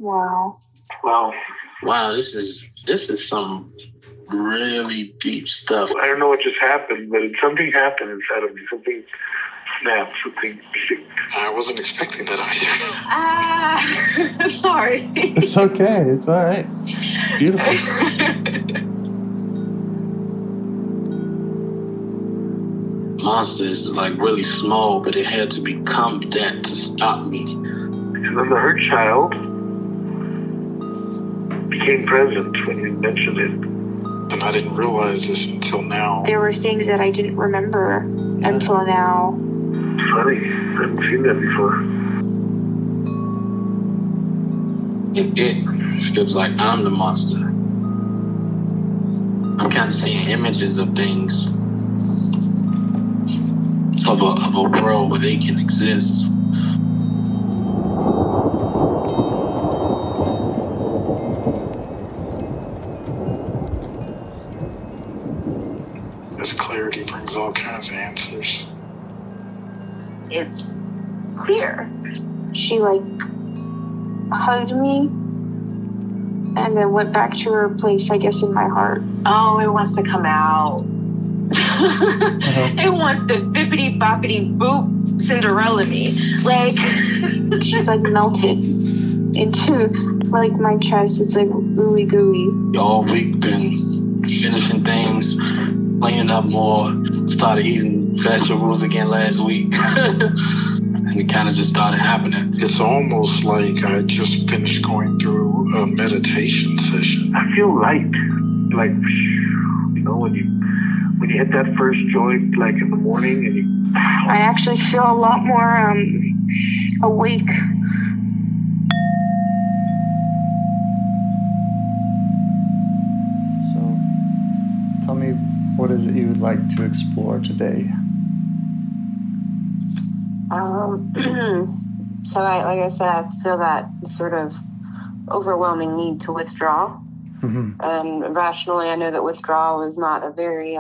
Wow. Wow, this is some really deep stuff. I don't know what just happened, but something happened inside of me. Something snapped, something. I wasn't expecting that either. Sorry. It's okay. It's all right. It's beautiful. Monster is like really small, but it had to become that to stop me. And then the hurt child became present when you mentioned it. And I didn't realize this until now. There were things that I didn't remember until now. Funny, I haven't seen that before. And it feels like I'm the monster. I'm kind of seeing images of things, of a world where they can exist. This clarity brings all kinds of answers. It's clear. She hugged me and then went back to her place, I guess, in my heart. Oh, it wants to come out. It wants to bippity boppity boop Cinderella me. She's melted into my chest. It's ooey gooey. All week been finishing things, cleaning up more, started eating vegetables again last week. And it kind of just started happening. It's almost like I just finished going through a meditation session. I feel light, when you hit that first joint, in the morning, and you. I actually feel a lot more awake. So, tell me, what is it you would like to explore today? So like I said, I feel that sort of overwhelming need to withdraw. Mm-hmm. And rationally, I know that withdrawal is not a very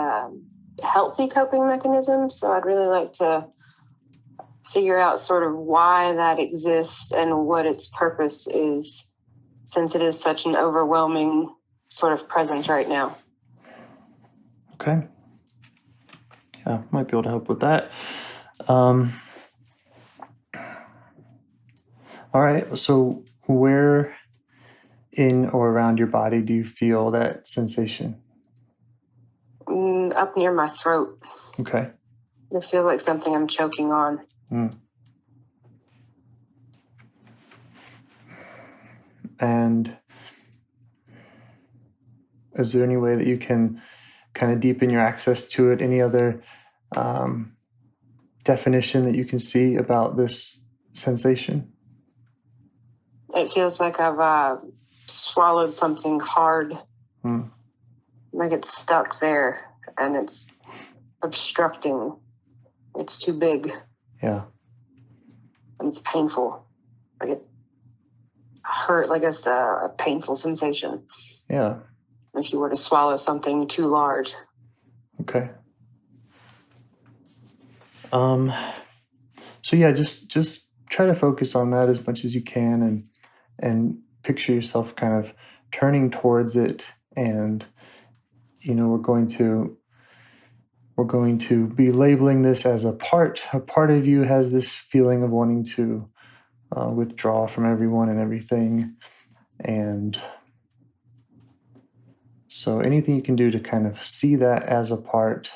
healthy coping mechanism. So I'd really like to figure out sort of why that exists and what its purpose is, since it is such an overwhelming sort of presence right now. Okay. Yeah, might be able to help with that. All right. So where in or around your body do you feel that sensation? Up near my throat. Okay. It feels like something I'm choking on. And is there any way that you can kind of deepen your access to it? Any other definition that you can see about this sensation? It feels like I've swallowed something hard. Like it's stuck there and it's obstructing. It's too big. Yeah. And it's painful. It hurt, it's a painful sensation. Yeah. If you were to swallow something too large. Okay. So yeah, just try to focus on that as much as you can and picture yourself kind of turning towards it, and we're going to be labeling this as a part of you has this feeling of wanting to withdraw from everyone and everything. And so anything you can do to kind of see that as a part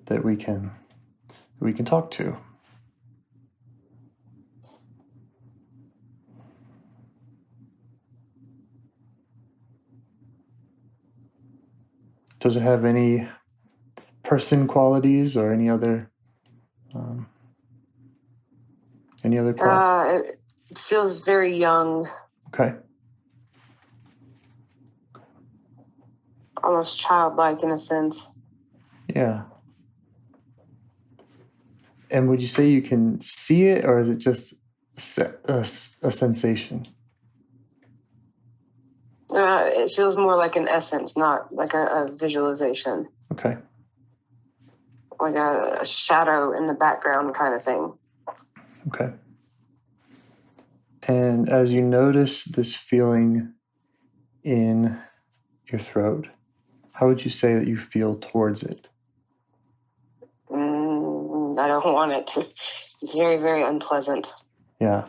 that we can talk to. Does it have any person qualities or any other qualities? It feels very young. Okay. Almost childlike in a sense. Yeah. And would you say you can see it, or is it just a sensation? It feels more like an essence, not like a visualization. Okay. Like a shadow in the background kind of thing. Okay. And as you notice this feeling in your throat, how would you say that you feel towards it? I don't want it. It's very, very unpleasant. Yeah.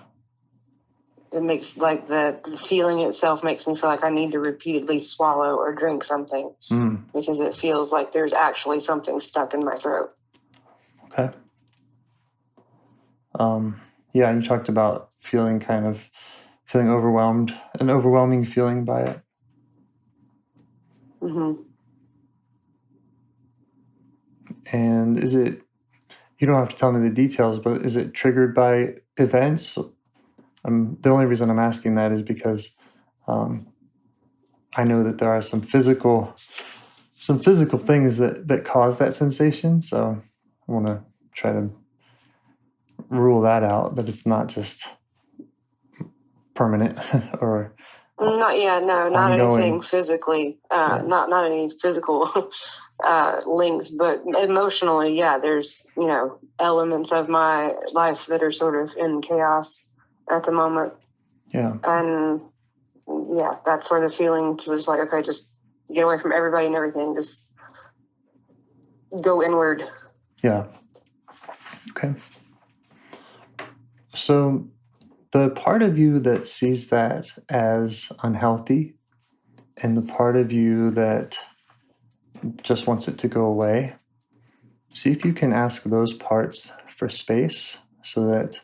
It makes like the feeling itself makes me feel like I need to repeatedly swallow or drink something because it feels like there's actually something stuck in my throat. Okay. Yeah, you talked about feeling overwhelmed, an overwhelming feeling by it. Mm-hmm. And is it, you don't have to tell me the details, but is it triggered by events? The only reason I'm asking that is because I know that there are some physical things that cause that sensation. So I want to try to rule that out, that it's not just permanent or Not ongoing. anything physically, not any physical links, but emotionally, yeah, there's, elements of my life that are sort of in chaos at the moment. Yeah. And yeah, that's where the feeling was like, okay, just get away from everybody and everything. Just go inward. Yeah. Okay. So the part of you that sees that as unhealthy and the part of you that just wants it to go away, see if you can ask those parts for space so that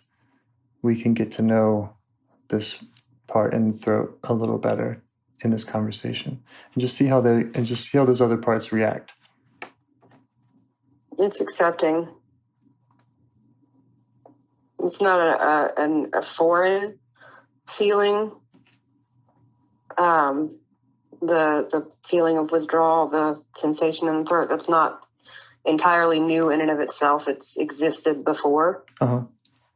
we can get to know this part in the throat a little better in this conversation, and just see how those other parts react. It's accepting. It's not a foreign feeling. The feeling of withdrawal, the sensation in the throat, that's not entirely new in and of itself. It's existed before. Uh-huh.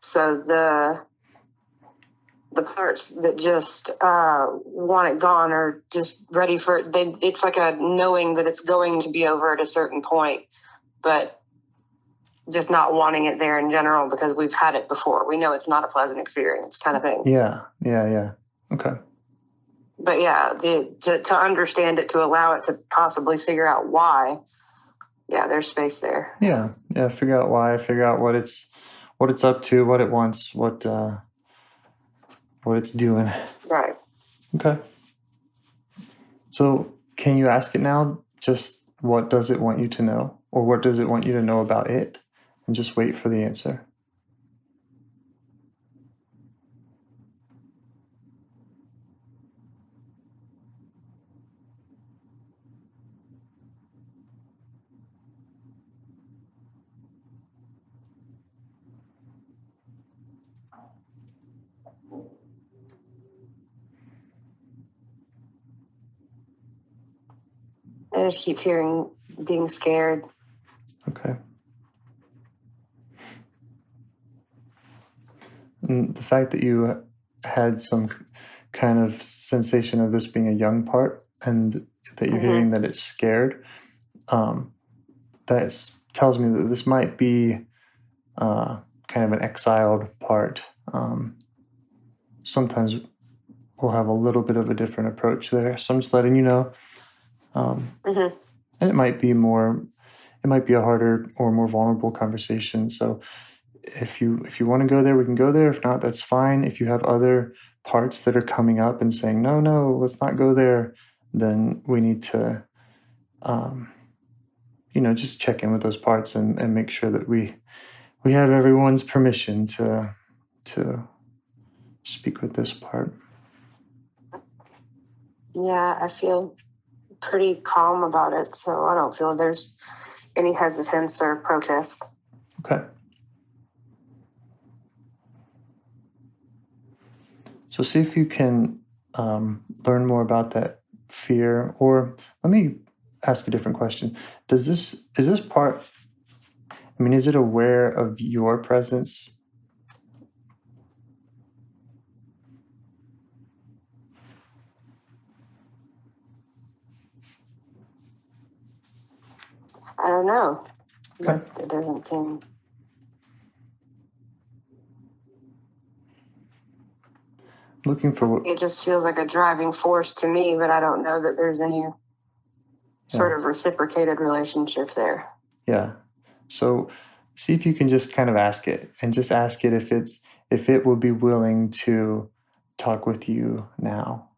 So the parts that just want it gone are just ready for it. It's like a knowing that it's going to be over at a certain point, but just not wanting it there in general because we've had it before. We know it's not a pleasant experience, kind of thing. Yeah. Okay. But yeah, to understand it, to allow it to possibly figure out why, yeah, there's space there. Yeah. Figure out why. Figure out what it's up to, what it wants, what it's doing. Right. Okay. So can you ask it now? Just what does it want you to know, or what does it want you to know about it, and just wait for the answer. I just keep hearing being scared. Okay. And the fact that you had some kind of sensation of this being a young part, and that you're hearing that it's scared, that tells me that this might be kind of an exiled part. Sometimes we'll have a little bit of a different approach there. So I'm just letting you know. And it might be a harder or more vulnerable conversation. So if you want to go there, we can go there. If not, that's fine. If you have other parts that are coming up and saying, no, let's not go there, then we need to, just check in with those parts and make sure that we have everyone's permission to speak with this part. Yeah, I feel pretty calm about it, so I don't feel there's any hesitance or protest. Okay. So see if you can learn more about that fear, or let me ask a different question. Is this part, is it aware of your presence? I don't know. Okay. But it doesn't seem. looking for what... It just feels like a driving force to me, but I don't know that there's any sort of reciprocated relationship there. Yeah. So see if you can just kind of ask it, and just ask it if it will be willing to talk with you now.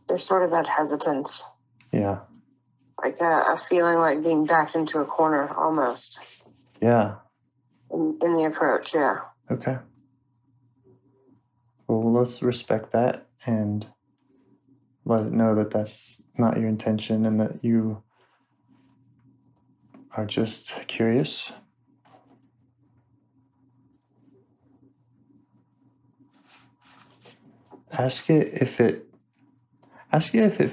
There's sort of that hesitance. Yeah. Like a feeling like being backed into a corner almost. Yeah. In the approach, yeah. Okay. Well, let's respect that and let it know that that's not your intention and that you are just curious. Ask it if it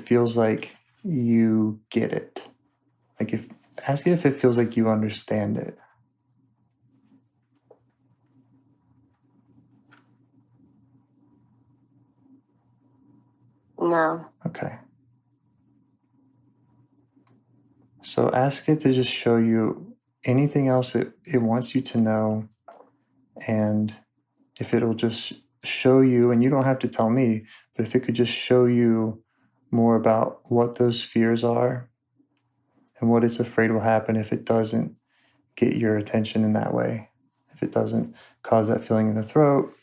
feels like you get it. Ask it if it feels like you understand it. No. Okay. So ask it to just show you anything else it wants you to know, and if it'll just show you, and you don't have to tell me, but if it could just show you more about what those fears are and what it's afraid will happen if it doesn't get your attention in that way, if it doesn't cause that feeling in the throat.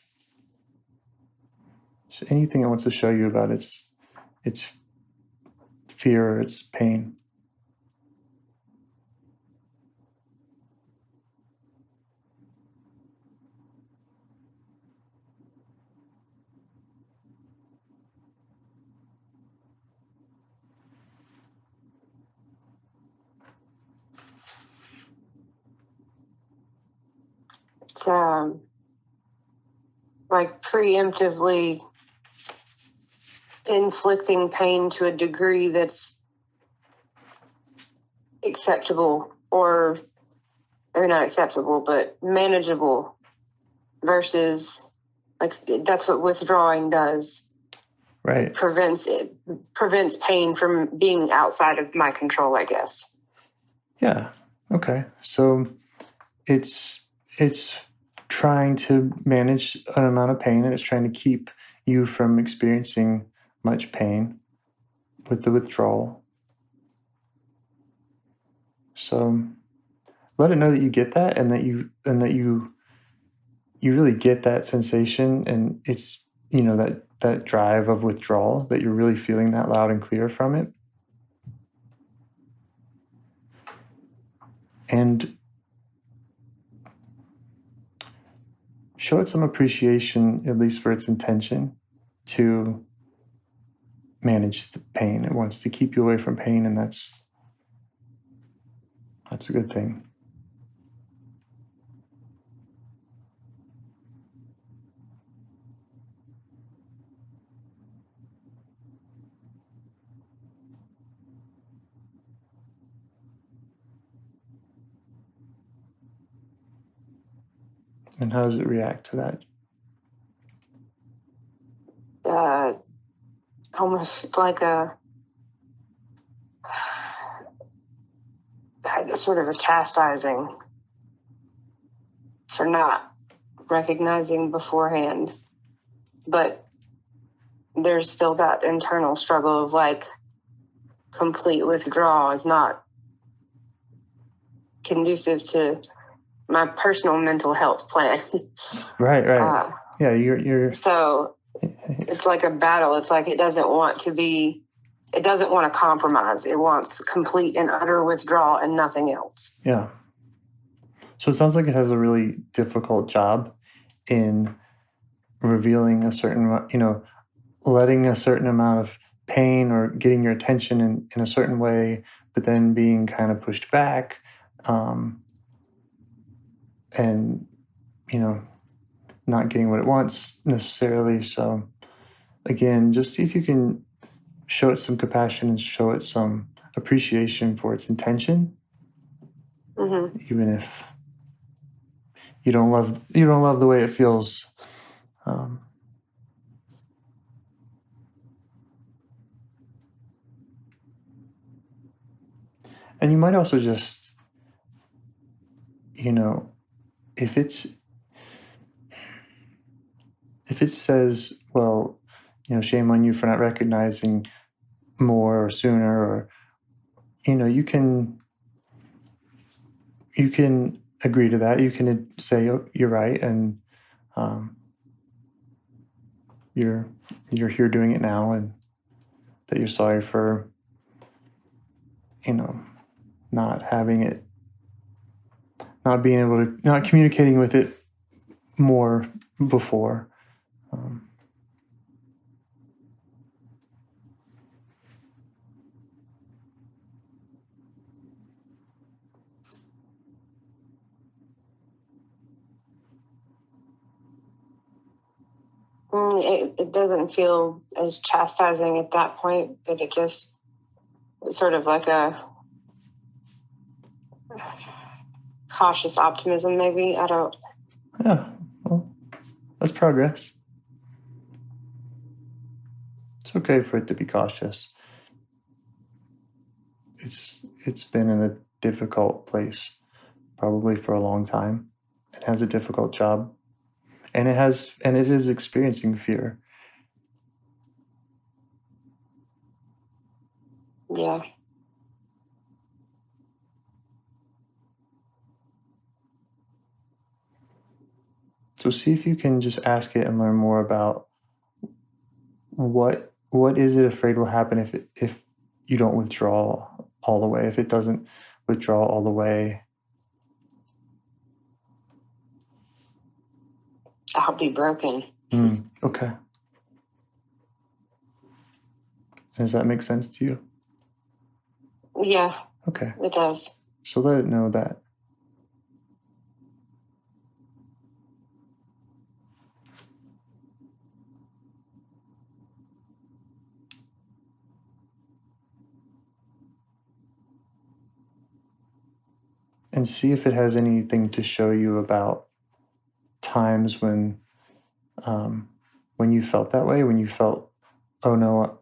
So anything it wants to show you about its fear or its pain. It's like preemptively inflicting pain to a degree that's acceptable, or not acceptable, but manageable, versus like that's what withdrawing does. Right. It prevents pain from being outside of my control, I guess. Yeah. Okay. So it's trying to manage an amount of pain, and it's trying to keep you from experiencing much pain with the withdrawal. So let it know that you get that, and that you really get that sensation, and it's, that drive of withdrawal, that you're really feeling that loud and clear from it. And show it some appreciation, at least for its intention to manage the pain. It wants to keep you away from pain, and that's a good thing. And how does it react to that? Almost like a sort of a chastising for not recognizing beforehand. But there's still that internal struggle of like complete withdrawal is not conducive to my personal mental health plan. Right. Yeah, you're so it's like a battle. It's like it doesn't want to compromise. It wants complete and utter withdrawal and nothing else. Yeah. So it sounds like it has a really difficult job in revealing a certain, letting a certain amount of pain or getting your attention in a certain way, but then being kind of pushed back, and, not getting what it wants necessarily. So again, just see if you can show it some compassion and show it some appreciation for its intention, Mm-hmm. even you don't love the way it feels. And you might also just, if it says, well, shame on you for not recognizing more or sooner, or you can agree to that. You can say, oh, you're right, and you're here doing it now, and that you're sorry for not having it, not being able to, not communicating with it more before. It doesn't feel as chastising at that point, but it's sort of like a cautious optimism, maybe. I don't. Yeah, well, that's progress. It's okay for it to be cautious. It's been in a difficult place probably for a long time. It has a difficult job, and it is experiencing fear. Yeah. So see if you can just ask it and learn more about what is it afraid will happen if you don't withdraw all the way, if it doesn't withdraw all the way. I'll be broken. Okay. Does that make sense to you? Yeah. Okay. It does. So let it know that. And see if it has anything to show you about times when you felt that way, when you felt, oh no,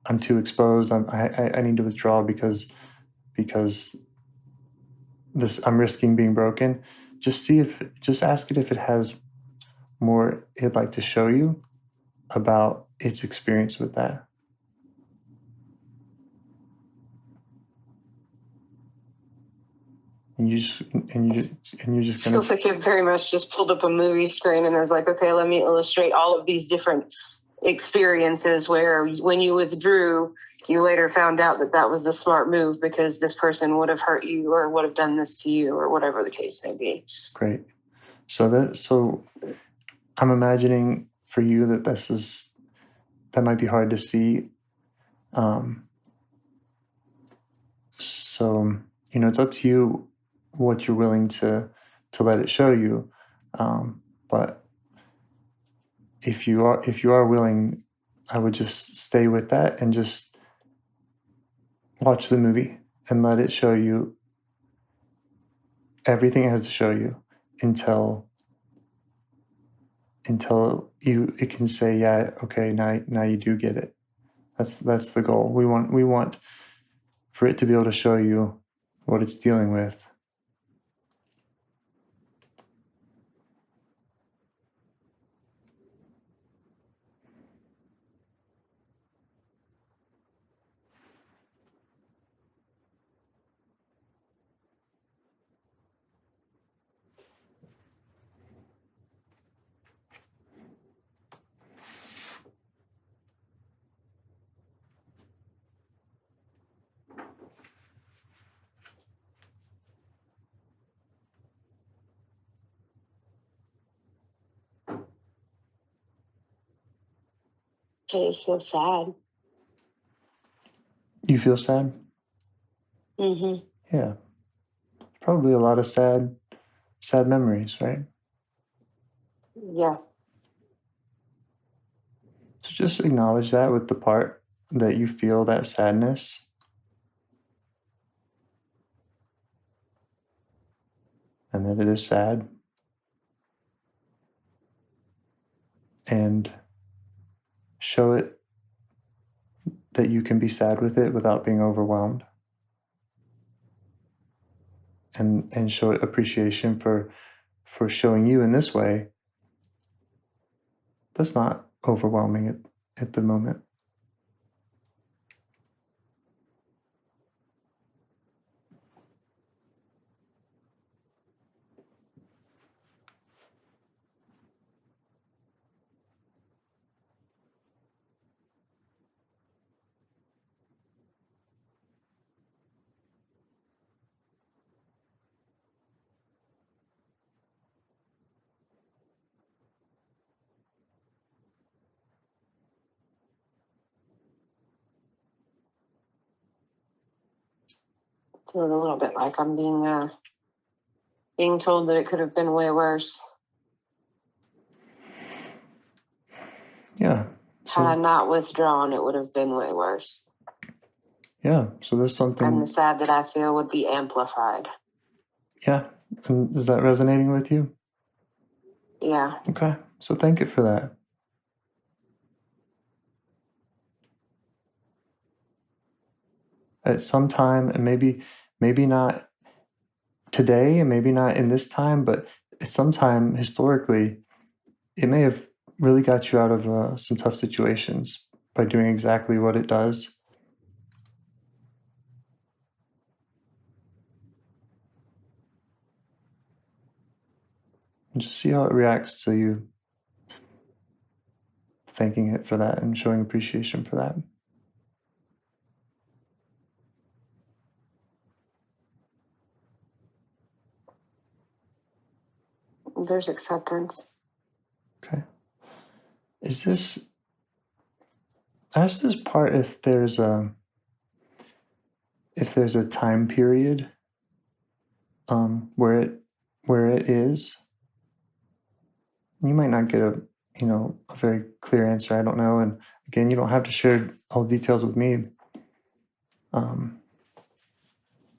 I'm too exposed. I need to withdraw because I'm risking being broken. Just ask it if it has more it'd like to show you about its experience with that. And you're just gonna. Feels like it very much just pulled up a movie screen and was like, okay, let me illustrate all of these different experiences where when you withdrew, you later found out that was the smart move because this person would have hurt you or would have done this to you or whatever the case may be. Great. So I'm imagining for you that might be hard to see. So it's up to you what you're willing to let it show you. But if you are willing, I would just stay with that and just watch the movie and let it show you everything it has to show you until it can say, yeah, okay, now you do get it. That's the goal. We want for it to be able to show you what it's dealing with. I just feel sad. You feel sad? Mm-hmm. Yeah. Probably a lot of sad memories, right? Yeah. So just acknowledge that with the part that you feel that sadness. and that it is sad. And show it that you can be sad with it without being overwhelmed. And show it appreciation for showing you in this way. That's not overwhelming at the moment. Feeling a little bit like I'm being told that it could have been way worse. Yeah. So, had I not withdrawn, it would have been way worse. Yeah. So there's something. And the sad that I feel would be amplified. Yeah. And is that resonating with you? Yeah. Okay. So thank it for that. At some time, and maybe not today, and maybe not in this time, but at some time historically, it may have really got you out of some tough situations by doing exactly what it does. And just see how it reacts to you thanking it for that and showing appreciation for that. There's acceptance. Okay. Ask this part if there's a time period where it is. You might not get a very clear answer. I don't know. And again, you don't have to share all the details with me.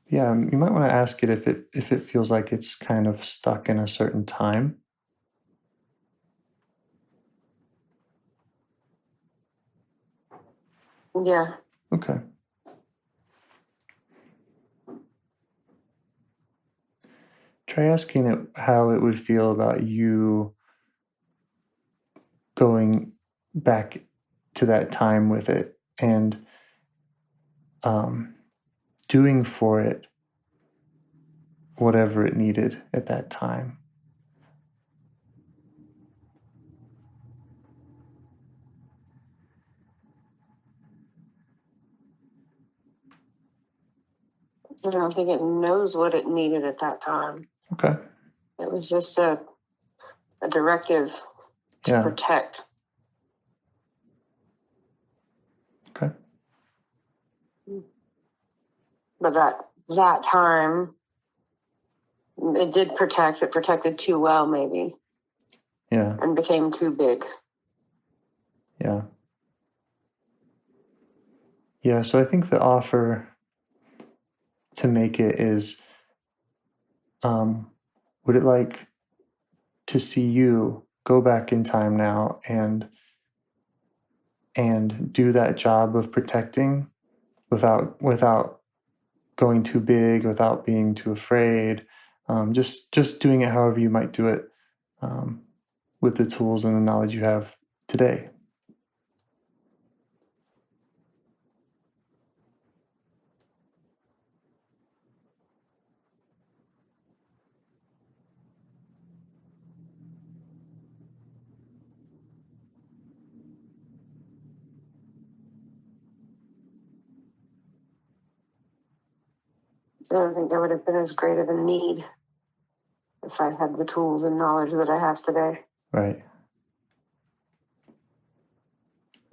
Yeah, you might want to ask it if it feels like it's kind of stuck in a certain time. Yeah. Okay. Try asking it how it would feel about you going back to that time with it and doing for it whatever it needed at that time. I don't think it knows what it needed at that time. Okay. It was just a directive to protect. Okay. But that time, it did protect. It protected too well, maybe. Yeah. And became too big. Yeah. Yeah, so I think the offer to make it is, would it like to see you go back in time now and do that job of protecting without going too big, without being too afraid, just doing it however you might do it, with the tools and the knowledge you have today. I don't think there would have been as great of a need if I had the tools and knowledge that I have today. Right.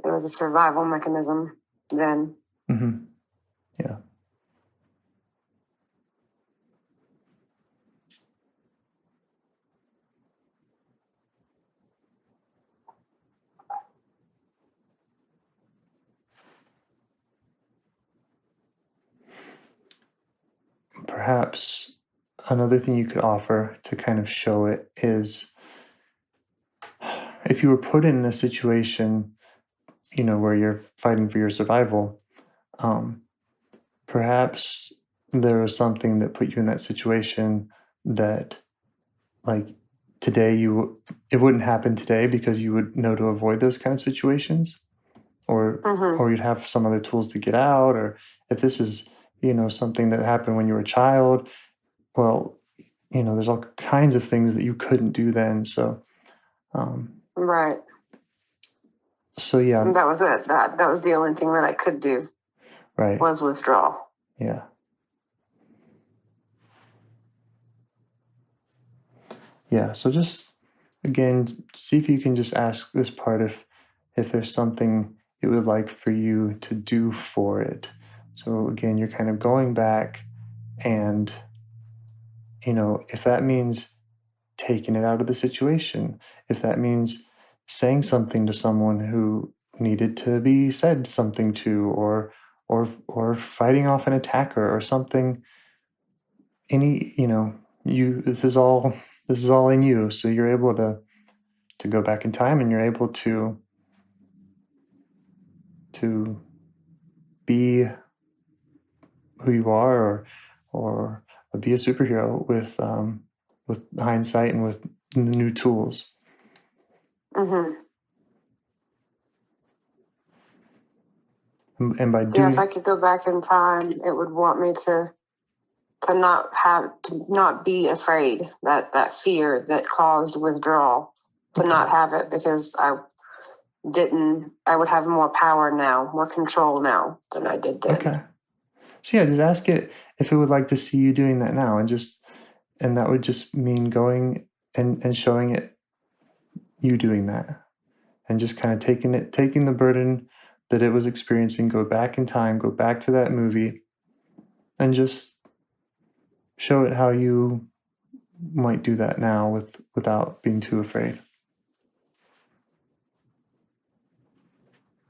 It was a survival mechanism then. Mm-hmm. Yeah. Perhaps another thing you could offer to kind of show it is, if you were put in a situation, where you're fighting for your survival, perhaps there was something that put you in that situation that, like, today it wouldn't happen today because you would know to avoid those kind of situations, or you'd have some other tools to get out. Or if this is, something that happened when you were a child, well, there's all kinds of things that you couldn't do then. So, Right. So yeah, that was it. That was the only thing that I could do. Right. Was withdraw. Yeah. Yeah. So just, again, see if you can just ask this part if there's something it would like for you to do for it. So again, you're kind of going back, and if that means taking it out of the situation, if that means saying something to someone who needed to be said something to, or fighting off an attacker or something, this is all in you. So you're able to go back in time, and you're able to be who you are, or be a superhero with hindsight and with the new tools. Mm-hmm. And by doing, if I could go back in time, it would want me to not be afraid, that fear that caused withdrawal, to not have it, because I would have more power now, more control now than I did then. Okay. So yeah, just ask it if it would like to see you doing that now, and that would just mean going and showing it you doing that, and just kind of taking the burden that it was experiencing, go back in time, go back to that movie, and just show it how you might do that now without being too afraid.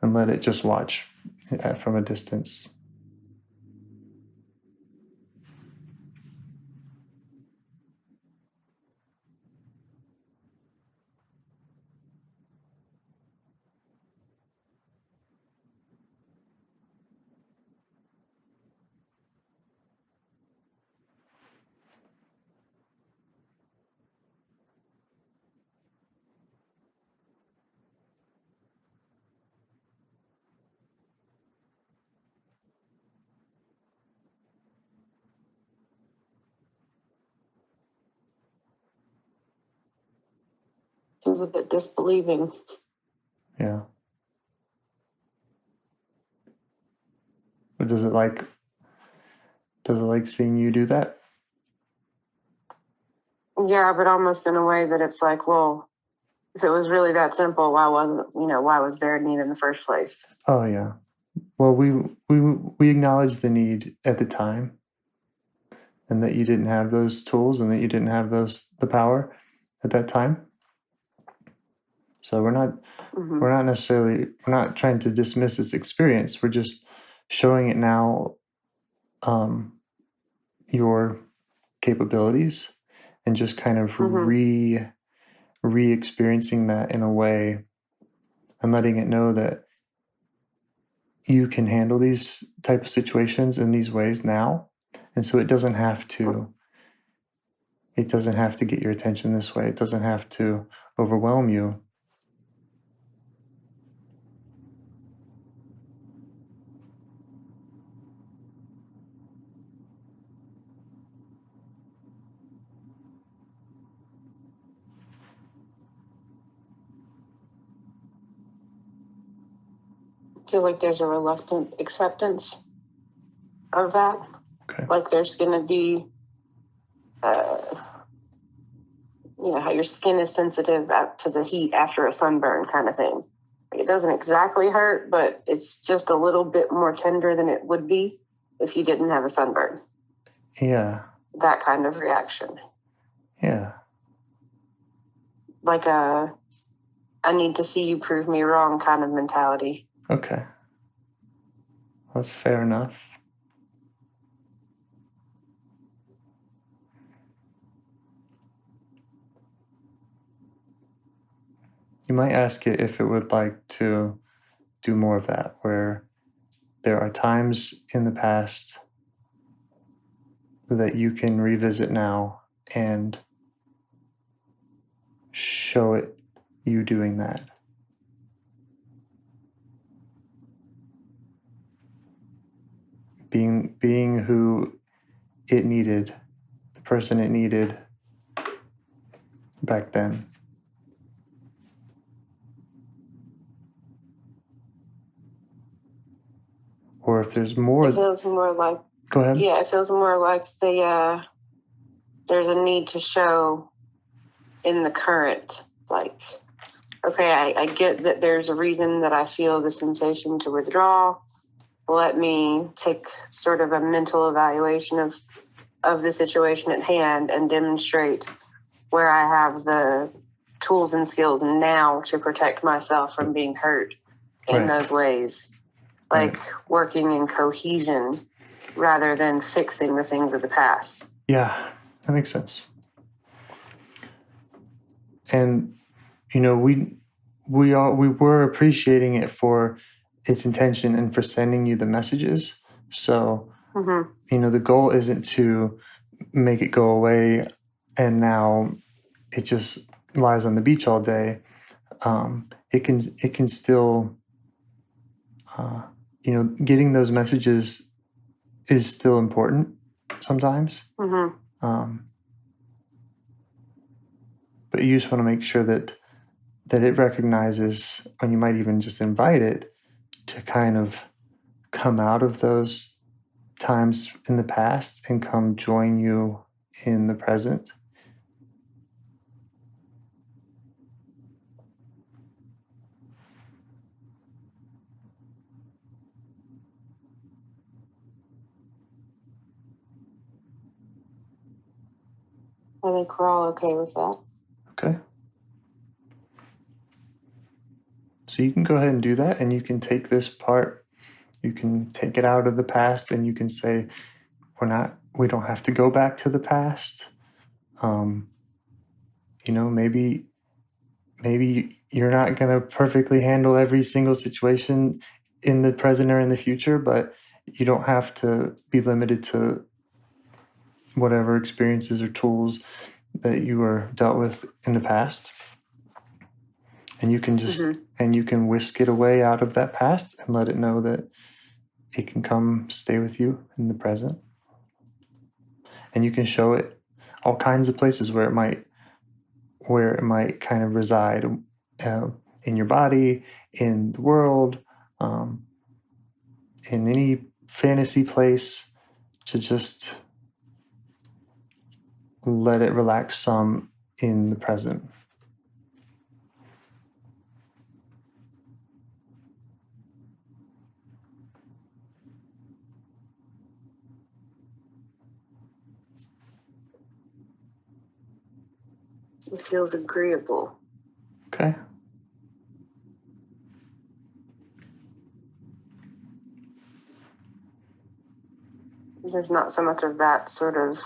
And let it just watch from a distance. He was a bit disbelieving. Yeah. But does it like seeing you do that? Yeah, but almost in a way that it's like, well, if it was really that simple, why was there a need in the first place? Oh yeah. Well, we acknowledge the need at the time, and that you didn't have those tools, and that you didn't have the power at that time. So we're not trying to dismiss this experience. We're just showing it now, your capabilities, and just kind of re-experiencing that in a way, and letting it know that you can handle these type of situations in these ways now. And so it doesn't have to get your attention this way. It doesn't have to overwhelm you. I feel like there's a reluctant acceptance of that. Okay. Like there's going to be, how your skin is sensitive to the heat after a sunburn kind of thing. It doesn't exactly hurt, but it's just a little bit more tender than it would be if you didn't have a sunburn. Yeah. That kind of reaction. Yeah. Like I need to see you prove me wrong kind of mentality. Okay. That's fair enough. You might ask it if it would like to do more of that, where there are times in the past that you can revisit now and show it you doing that. Being who it needed, the person it needed back then. Or if there's more. It feels more like. Go ahead. Yeah, it feels more like there's a need to show in the current, like, okay, I get that there's a reason that I feel the sensation to withdraw. Let me take sort of a mental evaluation of the situation at hand and demonstrate where I have the tools and skills now to protect myself from being hurt in those ways. Like working in cohesion rather than fixing the things of the past. Yeah, that makes sense. And, we were appreciating it for its intention and for sending you the messages. So, the goal isn't to make it go away and now it just lies on the beach all day. It can still, getting those messages is still important sometimes. But you just want to make sure that it recognizes, and you might even just invite it to kind of come out of those times in the past and come join you in the present. I think we're all okay with that. Okay. So you can go ahead and do that, and you can take this part, you can take it out of the past, and you can say, we don't have to go back to the past. Maybe you're not going to perfectly handle every single situation in the present or in the future, but you don't have to be limited to whatever experiences or tools that you were dealt with in the past. And you can just, and you can whisk it away out of that past and let it know that it can come stay with you in the present. And you can show it all kinds of places where it might kind of reside, in your body, in the world, in any fantasy place, to just let it relax some in the present. It feels agreeable. Okay. There's not so much of that sort of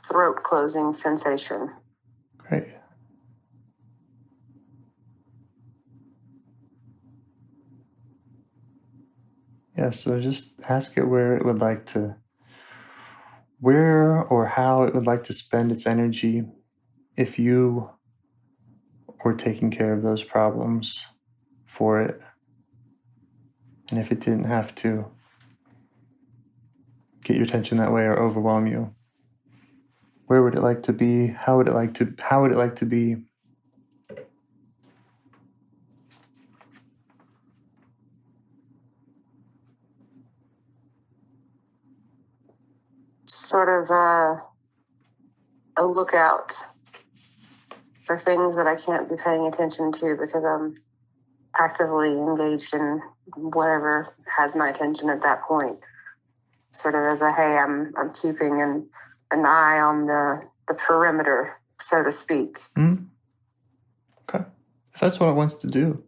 throat closing sensation. Great. Yeah, so just ask it where or how it would like to spend its energy if you were taking care of those problems for it. And if it didn't have to get your attention that way or overwhelm you, where would it like to be? How would it like to be? Sort of a lookout for things that I can't be paying attention to because I'm actively engaged in whatever has my attention at that point. Sort of as hey, I'm keeping an eye on the perimeter, so to speak. Okay. If that's what it wants to do.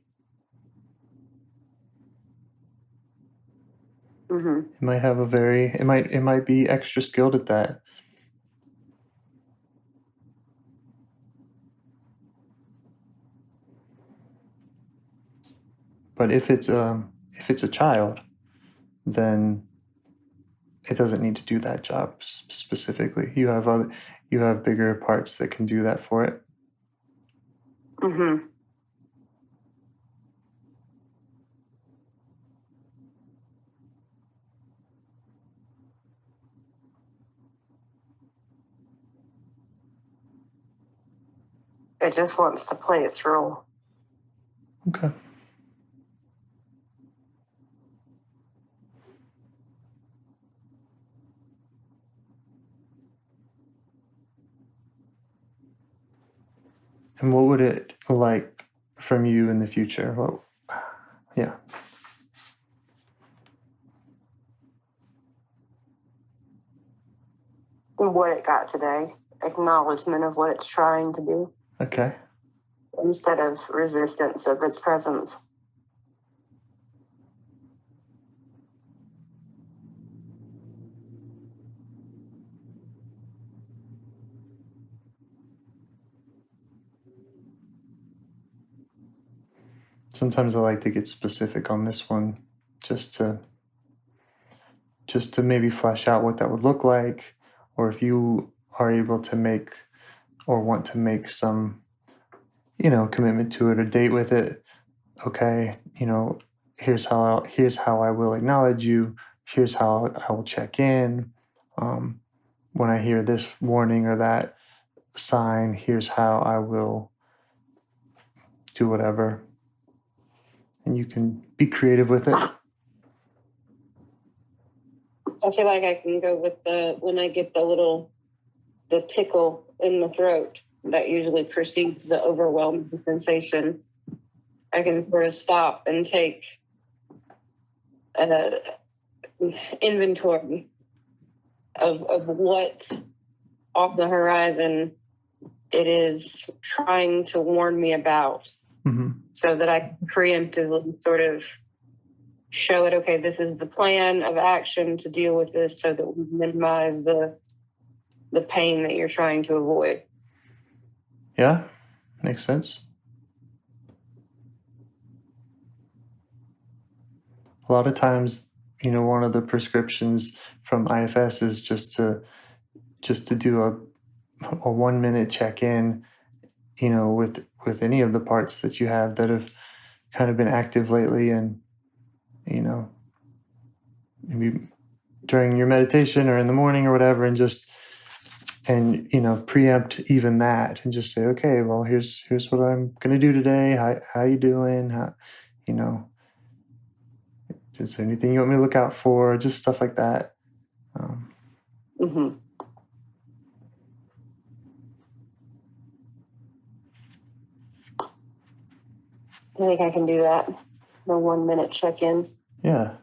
It might have it might be extra skilled at that. But if it's a child, then it doesn't need to do that job specifically. You have bigger parts that can do that for it. Mm-hmm. It just wants to play its role. Okay. And what would it like from you in the future? Well, yeah. What it got today, acknowledgement of what it's trying to do. Okay. Instead of resistance of its presence. Sometimes I like to get specific on this one, just to maybe flesh out what that would look like, or if you are able to make or want to make some, commitment to it or date with it. Okay, here's how I will acknowledge you. Here's how I will check in. When I hear this warning or that sign, here's how I will do whatever. And you can be creative with it. I feel like I can go with when I get the tickle in the throat that usually precedes the overwhelming sensation. I can sort of stop and take an inventory of what off the horizon it is trying to warn me about, so that I can preemptively sort of show it, okay, this is the plan of action to deal with this so that we minimize the pain that you're trying to avoid. Yeah, makes sense. A lot of times, one of the prescriptions from IFS is just to do a 1 minute check-in, with any of the parts that you have that have kind of been active lately, and maybe during your meditation or in the morning or whatever, and preempt even that and just say, okay, well, here's what I'm going to do today. How you doing? Is there anything you want me to look out for? Just stuff like that. I think I can do that. The 1 minute check-in. Yeah.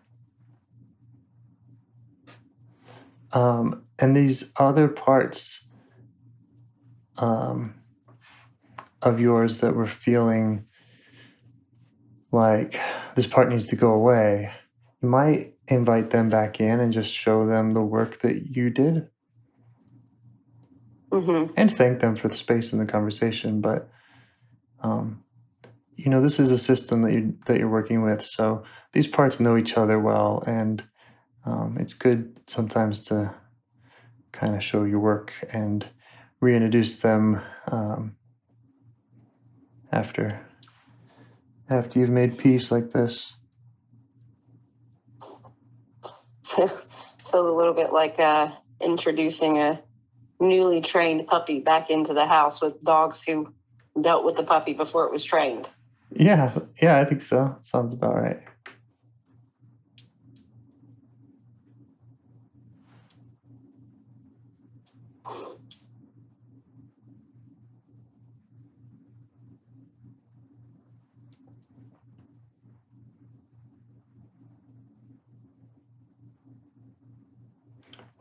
And these other parts of yours that were feeling like this part needs to go away, you might invite them back in and just show them the work that you did. And thank them for the space in the conversation. But, this is a system that you're working with. So these parts know each other well. And it's good sometimes to kind of show your work and reintroduce them after you've made peace like this. So a little bit like introducing a newly trained puppy back into the house with dogs who dealt with the puppy before it was trained. Yeah, I think so. Sounds about right.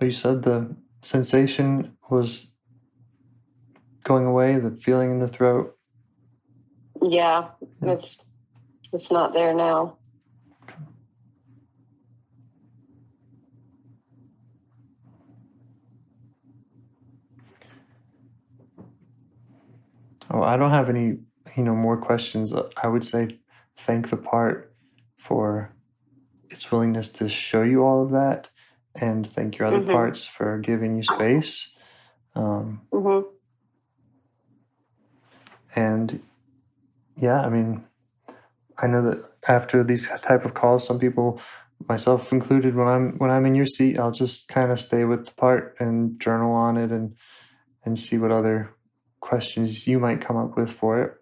Well, you said the sensation was going away, the feeling in the throat. Yeah. It's not there now. Oh, I don't have any, more questions. I would say thank the part for its willingness to show you all of that, and thank your other parts for giving you space. And yeah, I mean, I know that after these type of calls, some people, myself included, when I'm in your seat, I'll just kind of stay with the part and journal on it and see what other questions you might come up with for it.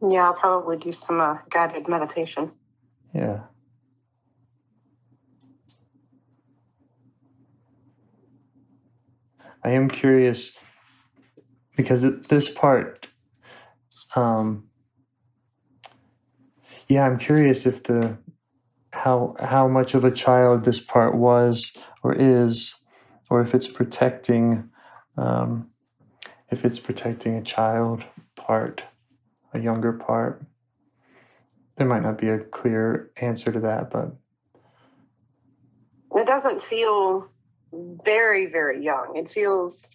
Yeah, I'll probably do some guided meditation. Yeah. I am curious because this part, I'm curious if how much of a child this part was or is, or if it's protecting a child part, a younger part. There might not be a clear answer to that, but it doesn't feel very, very young. It feels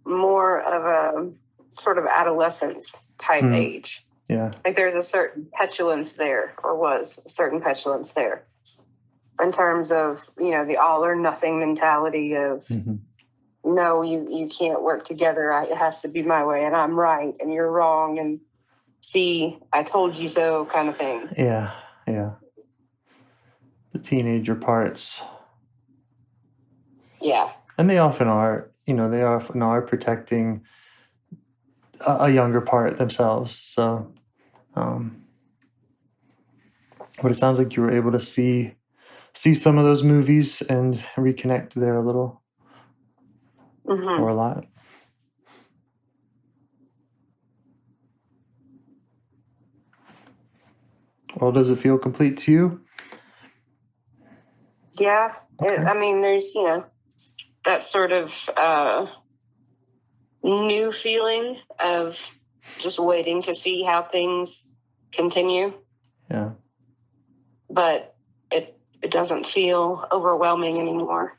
more of a sort of adolescence type age. Yeah. Like there's a certain petulance there, or was a certain petulance there, in terms of, the all or nothing mentality of, no, you can't work together. It has to be my way, and I'm right, and you're wrong, and see, I told you so kind of thing. Yeah. The teenager parts. Yeah. And they often are, protecting a younger part themselves. So, but it sounds like you were able to see some of those movies and reconnect there a little, or a lot. Well, does it feel complete to you? Yeah. Okay. There's, that sort of new feeling of just waiting to see how things continue. Yeah. But it doesn't feel overwhelming anymore.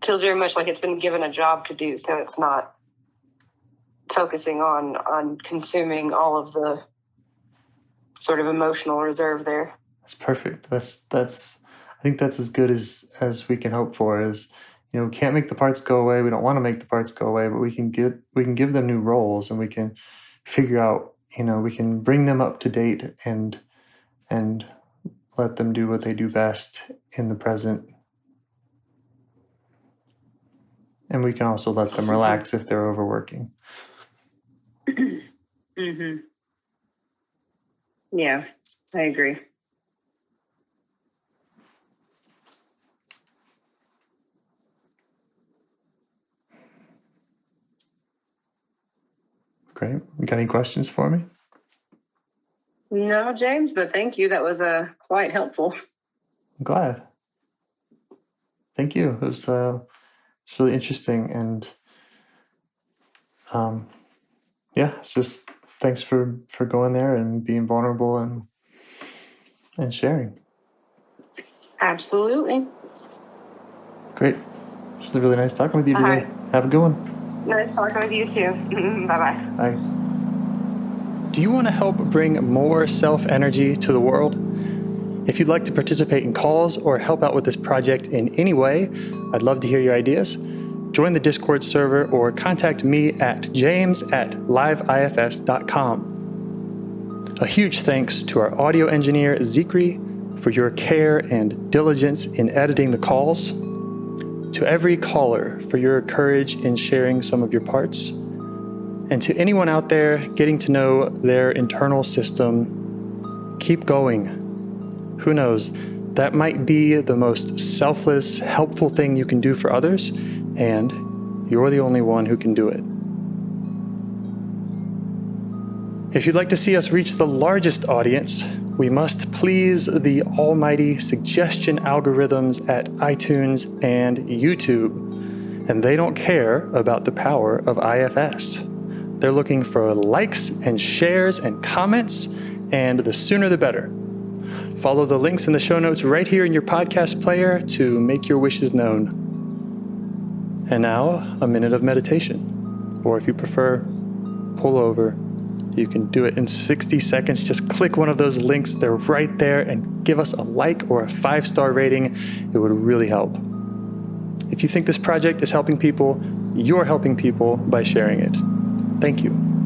It feels very much like it's been given a job to do, so it's not focusing on consuming all of the sort of emotional reserve there. That's perfect. That's I think that's as good as we can hope for. Is, we can't make the parts go away. We don't want to make the parts go away, but we can give them new roles, and we can figure out, we can bring them up to date and let them do what they do best in the present. And we can also let them relax if they're overworking. Yeah, I agree. Great. You got any questions for me? No, James, but thank you. That was quite helpful. I'm glad. Thank you. It was it's really interesting, and it's just thanks for going there and being vulnerable and sharing. Absolutely. Great. It's really nice talking with you today. Right. Have a good one. Nice talking with you too. Bye-bye. Bye. Do you want to help bring more self-energy to the world? If you'd like to participate in calls or help out with this project in any way, I'd love to hear your ideas. Join the Discord server or contact me at james@liveifs.com. A huge thanks to our audio engineer, Zikri, for your care and diligence in editing the calls. To every caller for your courage in sharing some of your parts. And to anyone out there getting to know their internal system, keep going. Who knows? That might be the most selfless, helpful thing you can do for others, and you're the only one who can do it. If you'd like to see us reach the largest audience, we must please the almighty suggestion algorithms at iTunes and YouTube, and they don't care about the power of IFS. They're looking for likes and shares and comments, and the sooner the better. Follow the links in the show notes right here in your podcast player to make your wishes known. And now, a minute of meditation. or if you prefer, pull over. You can do it in 60 seconds. Just click one of those links. They're right there, and give us a like or a 5-star rating. It would really help. If you think this project is helping people, you're helping people by sharing it. Thank you.